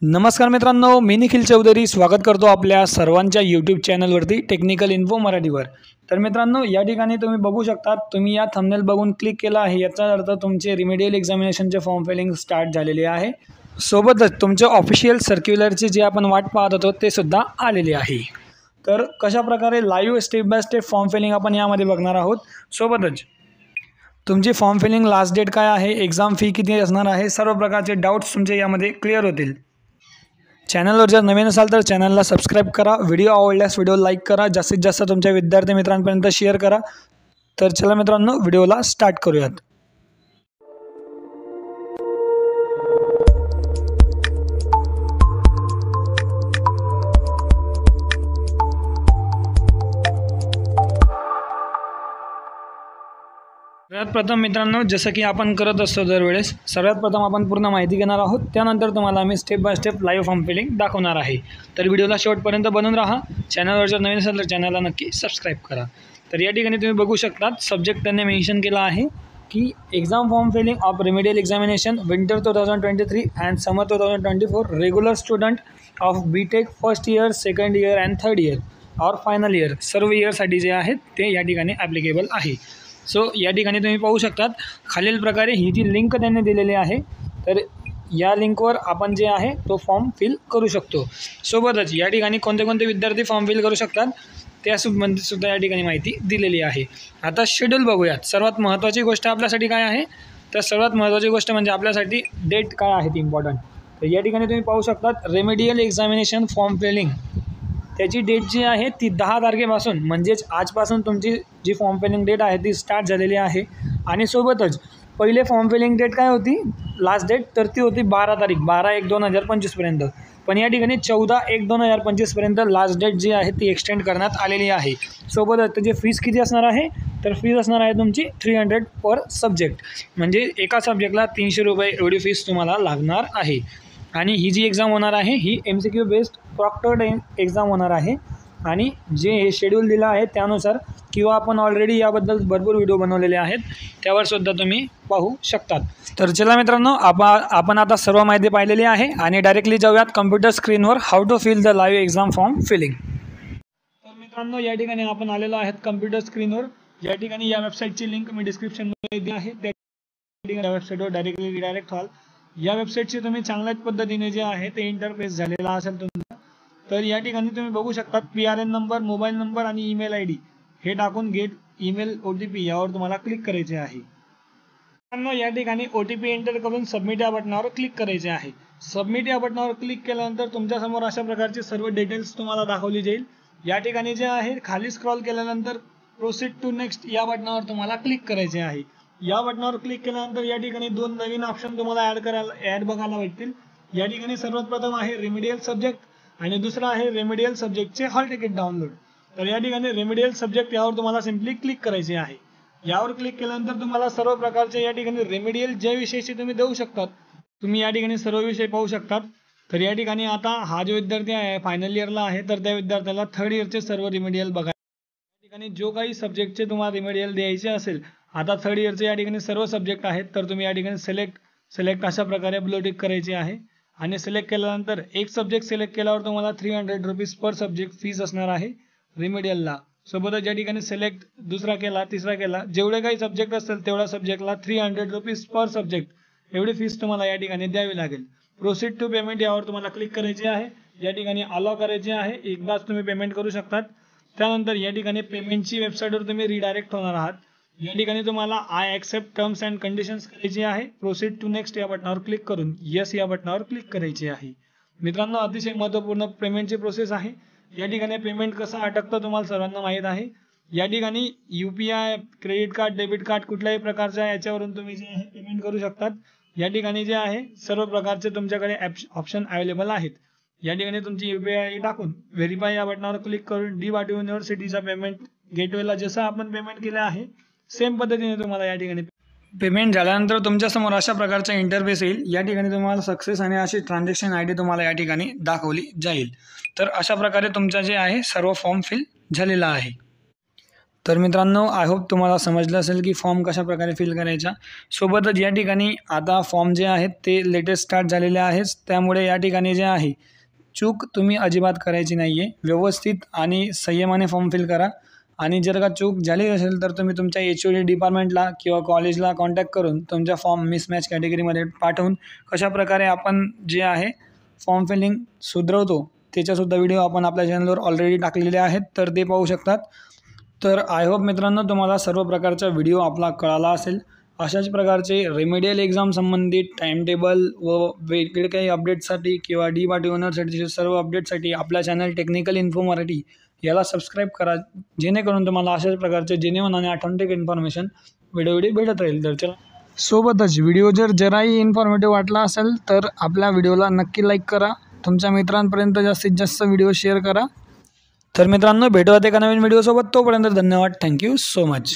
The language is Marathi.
नमस्कार मित्रांनो, मी निखिल चौधरी स्वागत करतो आपल्या सर्वांच्या यूट्यूब चॅनलवरती टेक्निकल इन्फो मराठीवर। तर मित्रांनो, या ठिकाणी तुम्ही बघू शकता, तुम्ही या थंबनेल बघून क्लिक केला आहे, याचा अर्थ तुमचे रिमेडियल एक्झामिनेशनचे फॉर्म फिलिंग स्टार्ट झालेले आहे। सोबतच तुमचे ऑफिशियल सर्क्युलरची जे आपण वाट पाहत होतो ते सुद्धा आलेले आहे। तर कशा प्रकारे live step by step form filling आपण यामध्ये बघणार आहोत। सोबतच तुमची फॉर्म फिलिंग लास्ट डेट काय आहे, एग्जाम फी किती असणार आहे, सर्व प्रकारचे डाउट्स तुमचे यामध्ये क्लिअर होतील। चॅनलवर जर नवीन असाल तर चॅनलला सबस्क्राइब करा, व्हिडिओ आवडल्यास व्हिडिओ लाईक करा, जास्तीत जास्त तुमच्या विद्यार्थी मित्रांपर्यंत शेअर करा। तर चला मित्रांनो, व्हिडिओला स्टार्ट करूयात। सर्वात प्रथम मित्रांनो, जसं की आपण करत असतो दरवेळेस, सर्वात प्रथम आपण पूर्ण माहिती घेणार आहोत, त्यानंतर तुम्हाला आम्ही step by step live form filling दाखवणार आहे। तर व्हिडिओला शेवटपर्यंत बनून राहा। चॅनलवर जर नवीन असाल तर चॅनलला नक्की सबस्क्राइब करा। तर या ठिकाणी तुम्ही बघू शकता, सब्जेक्ट त्यांनी मेन्शन केला आहे की exam form filling of remedial examination winter 2023 and summer 2024 regular student of BTech first year, second year and third year और फायनल इयर, सर्व इयरसाठी जे आहेत ते या ठिकाणी ॲप्लिकेबल आहे। सो या ठिकाणी तुम्ही पाहू शकता, खालील प्रकारे ही जी लिंक त्यांनी दिलेली आहे, तर या लिंकवर आपण जे आहे तो फॉर्म फिल करू शकतो। सोबतच या ठिकाणी कोणते कोणते विद्यार्थी फॉर्म फिल करू शकतात त्या संबंधित सुद्धा या ठिकाणी माहिती दिलेली आहे। आता शेड्यूल बघूयात। सर्वात महत्त्वाची गोष्ट आपल्यासाठी काय आहे, तर सर्वात महत्त्वाची गोष्ट म्हणजे आपल्यासाठी डेट काय आहे ती इम्पॉर्टंट। तर या ठिकाणी तुम्ही पाहू शकता, रेमेडियल एक्झामिनेशन फॉर्म फिलिंग त्याची डेट जी आहे ती 10 तारखेपासून, म्हणजेच आजपासून तुमची जी फॉर्म फिलिंग डेट आहे ती स्टार्ट झालेली आहे। आणि सोबतच पहिले फॉर्म फिलिंग डेट काय होती, लास्ट डेट, तर ती होती 12 तारीख, 12/1/2025 पर्यंत। पण या ठिकाणी 14/1/2025 पर्यंत लास्ट डेट जी आहे ती एक्सटेंड करण्यात आलेली आहे। सोबतच त्याची फीस किती असणार आहे, तर फीस असणार आहे तुमची 300 पर सब्जेक्ट, म्हणजे एका सब्जेक्टला 300 रुपये एवढी फीस तुम्हाला लागणार आहे। आणि ही जी एक्झाम होणार आहे ही MCQ बेस्ड प्रॉक्टर्ड एक्झाम होणार आहे। आणि जे हे शेड्यूल दिलं आहे त्यानुसार, किंवा आपण ऑलरेडी याबद्दल भरपूर व्हिडिओ बनवलेले आहेत, त्यावर सुद्धा तुम्ही पाहू शकतात। तर चला मित्रांनो, आपण आता सर्व माहिती पाहिलेली आहे आणि डायरेक्टली जाऊयात कम्प्युटर स्क्रीनवर, how to fill the live exam form filling. तर मित्रांनो, या ठिकाणी आपण आलेलो आहेत कम्प्युटर स्क्रीनवर। या ठिकाणी या वेबसाईटची लिंक मी डिस्क्रिप्शनमध्ये दिली आहे, त्या ठिकाणी वेबसाईटवर डायरेक्टली रिडायरेक्ट व्हाल। या वेबसाईटची तुम्ही चांगल्याच पद्धतीने जे आहे ते इंटरफेस झालेला असेल तुमचा। तर या ठिकाणी तुम्ही बघू शकता, PRN नंबर, मोबाईल नंबर आणि ईमेल ID हे टाकून गेट ईमेल OTP यावर तुम्हाला क्लिक करायचे आहे। या ठिकाणी OTP एंटर करून सबमिट या बटनावर क्लिक करायचे आहे। सबमिट या बटनावर क्लिक केल्यानंतर तुमच्यासमोर अशा प्रकारचे सर्व डिटेल्स तुम्हाला दाखवली जाईल। या ठिकाणी जे आहे खाली स्क्रॉल केल्यानंतर प्रोसीड टू नेक्स्ट या बटनावर तुम्हाला क्लिक करायचे आहे। या बटनावर क्लिक केल्यानंतर या ठिकाणी दोन नवीन ऑप्शन तुम्हाला ॲड बघायला भेटतील। या ठिकाणी सर्वात प्रथम आहे रेमेडियल सब्जेक्ट आणि दुसरा आहे रेमेडियल सब्जेक्टचे हॉल तिकीट डाउनलोड। तर या ठिकाणी रेमेडियल सब्जेक्ट यावर तुम्हाला सिम्पली क्लिक करायचे आहे। यावर क्लिक केल्यानंतर तुम्हाला सर्व प्रकारचे या ठिकाणी रेमेडियल जे विषयाचे तुम्ही देऊ शकतात, तुम्ही या ठिकाणी सर्व विषय पाहू शकतात। तर या ठिकाणी आता हा जो विद्यार्थी आहे फायनल इयरला आहे, तर त्या विद्यार्थ्याला थर्ड इयरचे सर्व रेमेडियल बघा। या ठिकाणी जो काही सब्जेक्टचे तुम्हाला रेमेडियल द्यायचे असेल, आता थर्ड इयरचे या ठिकाणी सर्व सब्जेक्ट आहेत, तर तुम्ही या ठिकाणी सिलेक्ट अशा प्रकारे ब्लू टिक करायचे आहे। आणि सिलेक्ट केल्यानंतर एक सब्जेक्ट सिलेक्ट केल्यावर तुम्हाला 300 रुपीज पर सब्जेक्ट फीस असणार आहे रेमेडियलला। सोबतच या ठिकाणी सिलेक्ट दुसरा केला, तिसरा केला, जेवढे काही सब्जेक्ट असतील तेवढ्या सब्जेक्टला 300 रुपीज पर सब्जेक्ट एवढी फीस तुम्हाला या ठिकाणी द्यावी लागेल। प्रोसीड टू पेमेंट यावर तुम्हाला क्लिक करायचे आहे। या ठिकाणी अलाउ करायचे आहे, एकदाच तुम्ही पेमेंट करू शकतात। त्यानंतर या ठिकाणी पेमेंटची वेबसाईटवर तुम्ही रिडायरेक्ट होणार आहात। या ठिकाणी तुम्हाला I accept terms and conditions करायची आहे। प्रोसीड टू नेक्स्ट या बटनावर क्लिक करून येस या बटनावर क्लिक करायचे आहे। मित्रांनो, अतिशय महत्त्वपूर्ण पेमेंटची प्रोसेस आहे। या ठिकाणी पेमेंट कसं अटकतं तुम्हाला सर्वांना माहीत आहे। या ठिकाणी UPI, credit card, debit card कुठल्याही प्रकारच्या याच्यावरून तुम्ही जे आहे पेमेंट करू शकतात। या ठिकाणी जे आहे सर्व प्रकारचे तुमच्याकडे ऑप्शन अवेलेबल आहेत। या ठिकाणी तुमची UPI ID टाकून व्हेरीफाय या बटनावर क्लिक करून DBAT युनिव्हर्सिटीचा पेमेंट गेटवेला जसं आपण पेमेंट केलं आहे सेम पद्धतीने तुम्हाला या ठिकाणी पेमेंट झाल्यानंतर तुमच्यासमोर अशा प्रकारचा इंटरफेस येईल। या ठिकाणी तुम्हाला सक्सेस आणि अशी ट्रान्झॅक्शन ID तुम्हाला या ठिकाणी दाखवली जाईल। तर अशा प्रकारे तुमचा जे आहे सर्व फॉर्म फिल झालेला आहे। तर मित्रांनो, आय होप तुम्हाला समजलं असेल की फॉर्म कशा प्रकारे फिल करायचा. सोबतच या ठिकाणी आता फॉर्म जे आहेत ते लेटेस्ट स्टार्ट झालेले आहेत, त्यामुळे या ठिकाणी जे आहे चूक तुम्ही अजिबात करायची नाही आहे. व्यवस्थित आणि संयमाने फॉर्म फिल करा. आणि जर का चूक झाली असेल तर तुम्ही तुमच्या HOD डिपार्टमेंटला किंवा कॉलेजला कॉन्टॅक्ट करून तुमच्या फॉर्म मिसमॅच कॅटेगरीमध्ये पाठवून कशाप्रकारे आपण जे आहे फॉर्म फिलिंग सुधरवतो त्याच्यासुद्धा व्हिडिओ आपण आपल्या चॅनलवर ऑलरेडी टाकलेले आहेत, तर ते पाहू शकतात. तर आय होप मित्रांनो तुम्हाला सर्व प्रकारचा व्हिडिओ आपला कळाला असेल. अशाच प्रकारचे रेमेडियल एक्झाम संबंधित टाईमटेबल व वेगळे काही अपडेट्ससाठी किंवा डी पाटी ओनरसाठी सर्व अपडेट्ससाठी आपल्या चॅनल टेक्निकल इन्फो मराठी याला सबस्क्राईब करा, जेणेकरून तुम्हाला अशाच प्रकारचे जेन्युइन आणि ऑथेंटिक इन्फॉर्मेशन व्हिडिओ भेटत राहील. तर चला, सोबतच व्हिडिओ जर जराही इन्फॉर्मेटिव्ह वाटला असेल तर आपल्या व्हिडिओला नक्की लाईक करा. तुमच्या मित्रांपर्यंत जास्तीत जास्त व्हिडिओ शेअर करा. तर मित्रांनो, भेटूयात एका नवीन व्हिडिओसोबत. तोपर्यंत धन्यवाद. Thank you so much.